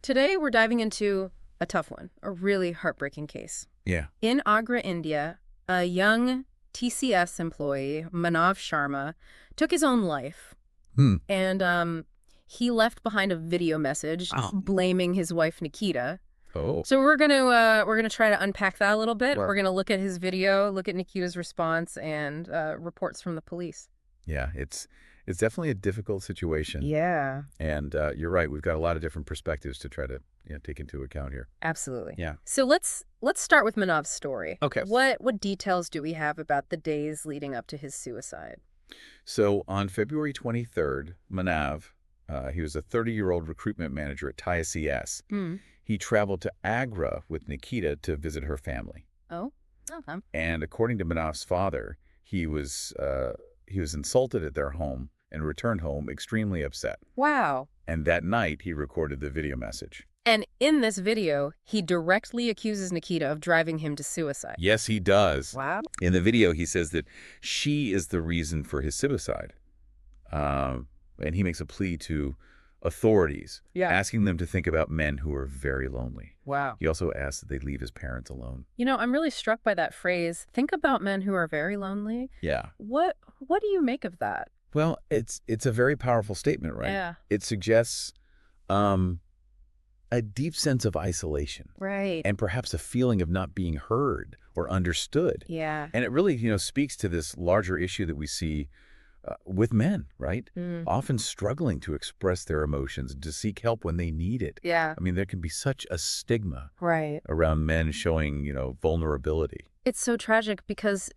Today, we're diving into a tough one, a really heartbreaking case. Yeah. In Agra, India, a young TCS employee, Manav Sharma, took his own life. Hmm. And he left behind a video message blaming his wife, Nikita. Oh. So we're gonna try to unpack that a little bit. Wow. We're gonna look at his video, look at Nikita's response, and reports from the police. Yeah, it's definitely a difficult situation. Yeah, And you're right. We've got a lot of different perspectives to try to take into account here. absolutely. Yeah. So let's start with Manav's story. Okay. What details do we have about the days leading up to his suicide? So on February 23rd, Manav, he was a 30-year-old recruitment manager at TCS. Hmm. He traveled to Agra with Nikita to visit her family. Oh, okay. And according to Manav's father, he was insulted at their home and returned home extremely upset. Wow. And that night, he recorded the video message. And in this video, he directly accuses Nikita of driving him to suicide. Yes, he does. Wow. In the video, he says that she is the reason for his suicide. And he makes a plea to authorities, asking them to think about men who are very lonely. Wow. He also asks that they leave his parents alone. You know, I'm really struck by that phrase, think about men who are very lonely. Yeah. What do you make of that? Well, it's a very powerful statement, right? Yeah. It suggests a deep sense of isolation. Right. And perhaps a feeling of not being heard or understood. Yeah. And it really, speaks to this larger issue that we see with men, right? Mm. Often struggling to express their emotions, to seek help when they need it. Yeah. I mean, there can be such a stigma Right. around men showing, vulnerability. It's so tragic because,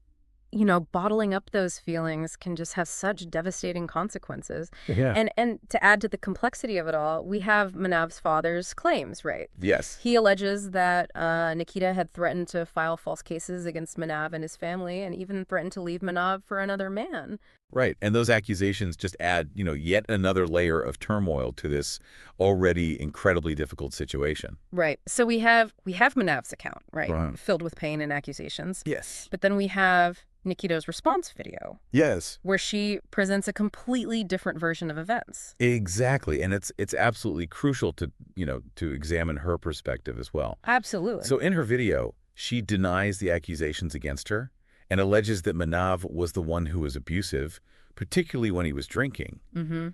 bottling up those feelings can just have such devastating consequences. Yeah. And to add to the complexity of it all, we have Manav's father's claims, right? Yes. He alleges that Nikita had threatened to file false cases against Manav and his family and even threatened to leave Manav for another man. Right. And those accusations just add, yet another layer of turmoil to this already incredibly difficult situation. Right. So we have Manav's account, right? Right. Filled with pain and accusations. Yes. But then we have Nikita's response video, Yes. where she presents a completely different version of events. Exactly. And it's absolutely crucial to, to examine her perspective as well. Absolutely. So in her video, she denies the accusations against her and alleges that Manav was the one who was abusive, particularly when he was drinking. Mm-hmm.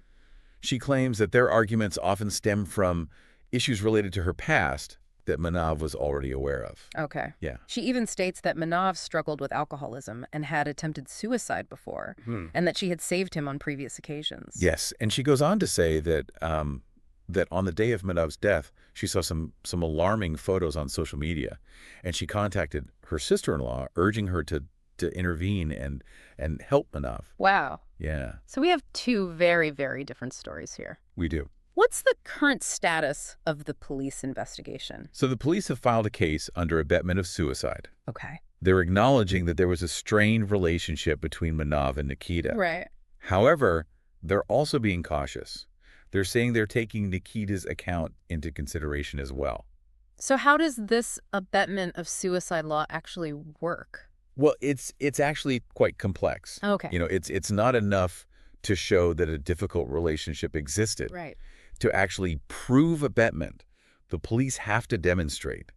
She claims that their arguments often stem from issues related to her past that Manav was already aware of. Okay. Yeah. She even states that Manav struggled with alcoholism and had attempted suicide before, and that she had saved him on previous occasions. Yes, and she goes on to say that that on the day of Manav's death, she saw some alarming photos on social media, and she contacted her sister-in-law, urging her to intervene and help Manav. Wow. Yeah, So we have two very, very different stories here. we do. What's the current status of the police investigation? So the police have filed a case under abetment of suicide. Okay. They're acknowledging that there was a strained relationship between Manav and Nikita. Right. However, they're also being cautious. They're saying they're taking Nikita's account into consideration as well. So how does this abetment of suicide law actually work? Well, it's actually quite complex. Okay. It's not enough to show that a difficult relationship existed. Right. To actually prove abetment, the police have to demonstrate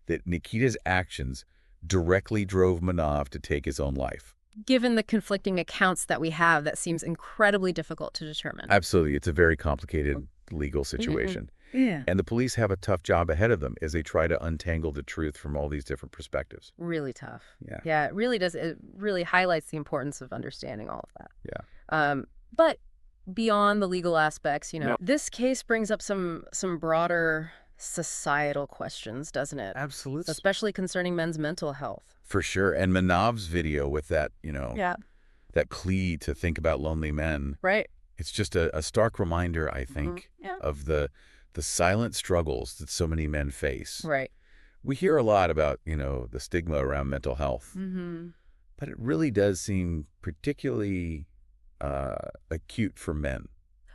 that Nikita's actions directly drove Manav to take his own life. Given the conflicting accounts that we have, that seems incredibly difficult to determine. Absolutely. It's a very complicated legal situation. Yeah. And the police have a tough job ahead of them as they try to untangle the truth from all these different perspectives. Really tough. Yeah. Yeah, it really does. It really highlights the importance of understanding all of that. Yeah. But beyond the legal aspects, this case brings up some broader societal questions, doesn't it? Absolutely. Especially concerning men's mental health. For sure. And Manav's video with that, Yeah. that plea to think about lonely men, Right. it's just a stark reminder, I think, Yeah. of the silent struggles that so many men face. Right. We hear a lot about, the stigma around mental health, Mm-hmm. but it really does seem particularly acute for men.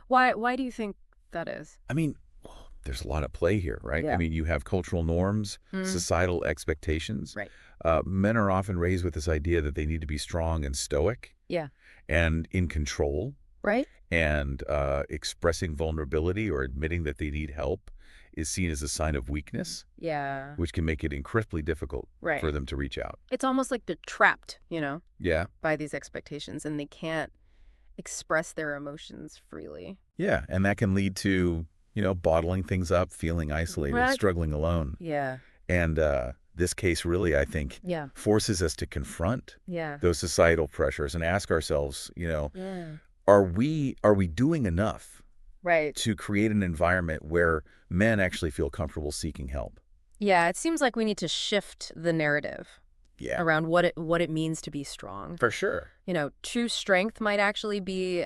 Why do you think that is? I mean, there's a lot at play here, right? Yeah. I mean, you have cultural norms, societal expectations. Right. Men are often raised with this idea that they need to be strong and stoic. Yeah. And in control. Right. And expressing vulnerability or admitting that they need help is seen as a sign of weakness, Yeah. which can make it incredibly difficult Right. for them to reach out. It's almost like they're trapped, Yeah. by these expectations, and they can't express their emotions freely. Yeah. And that can lead to, bottling things up, feeling isolated, Right. struggling alone. Yeah. And this case really, I think, Yeah. forces us to confront Yeah. those societal pressures and ask ourselves, Yeah. are we doing enough Right. to create an environment where men actually feel comfortable seeking help? Yeah, it seems like we need to shift the narrative Yeah, around what it means to be strong. for sure. True strength might actually be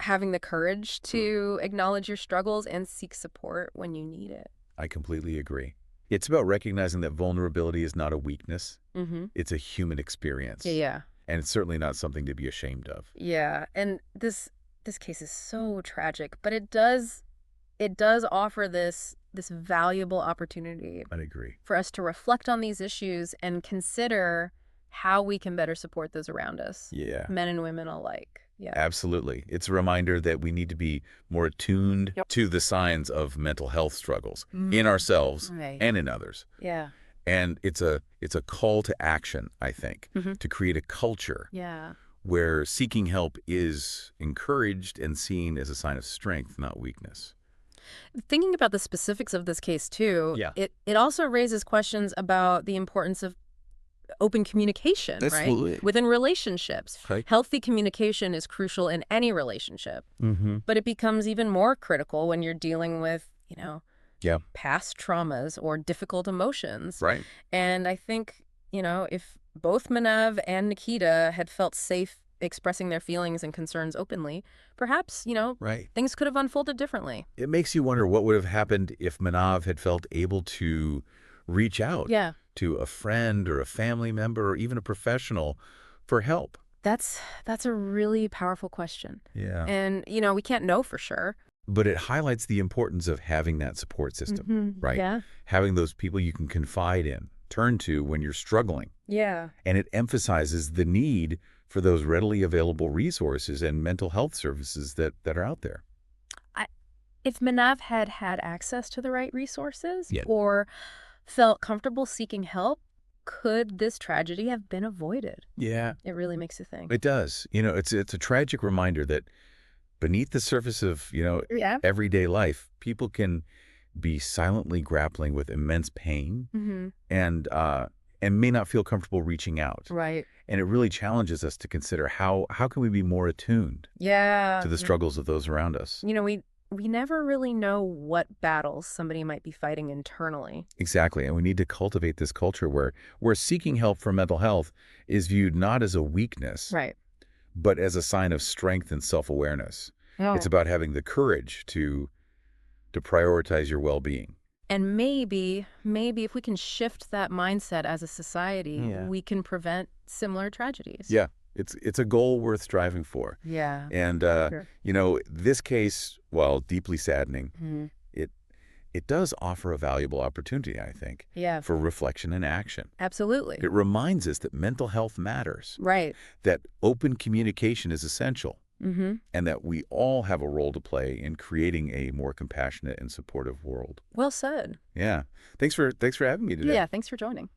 having the courage to acknowledge your struggles and seek support when you need it. I completely agree. It's about recognizing that vulnerability is not a weakness. Mm-hmm. It's a human experience. Yeah, yeah. And it's certainly not something to be ashamed of. Yeah, and this case is so tragic, but it does offer this valuable opportunity I'd agree. for us to reflect on these issues and consider how we can better support those around us, Yeah, men and women alike. Yeah. absolutely. It's a reminder that we need to be more attuned Yep. to the signs of mental health struggles Mm. in ourselves Right. and in others. Yeah. And it's a call to action, I think, Mhm. to create a culture Yeah. where seeking help is encouraged and seen as a sign of strength, not weakness. Thinking about the specifics of this case too, Yeah. it also raises questions about the importance of open communication, right? Absolutely. Within relationships. Okay. Healthy communication is crucial in any relationship, Mm-hmm. but it becomes even more critical when you're dealing with, Yeah. past traumas or difficult emotions. Right. And I think, if both Manav and Nikita had felt safe expressing their feelings and concerns openly, perhaps, Right. things could have unfolded differently. It makes you wonder what would have happened if Manav had felt able to reach out Yeah. to a friend or a family member or even a professional for help. That's a really powerful question. Yeah. And, we can't know for sure. But it highlights the importance of having that support system, right? Yeah. Having those people you can confide in, turn to when you're struggling. Yeah. And it emphasizes the need for those readily available resources and mental health services that are out there. If Manav had had access to the right resources Yeah. or felt comfortable seeking help, could this tragedy have been avoided? Yeah, It really makes you think. it does. It's a tragic reminder that beneath the surface of, Yeah. everyday life, people can be silently grappling with immense pain Mm-hmm. and may not feel comfortable reaching out. Right. And it really challenges us to consider how can we be more attuned Yeah. to the struggles of those around us. We never really know what battles somebody might be fighting internally. Exactly. And we need to cultivate this culture where seeking help for mental health is viewed not as a weakness, Right. but as a sign of strength and self-awareness. Yeah. It's about having the courage to prioritize your well-being. And maybe if we can shift that mindset as a society, Yeah. we can prevent similar tragedies. Yeah, it's a goal worth striving for. Yeah. And, Sure. this case, while deeply saddening, Mhm. it does offer a valuable opportunity, I think, Yeah. for reflection and action. Absolutely. It reminds us that mental health matters, Right. that open communication is essential, Mm-hmm. and that we all have a role to play in creating a more compassionate and supportive world. Well said. Yeah. Thanks for having me today. Yeah. Thanks for joining.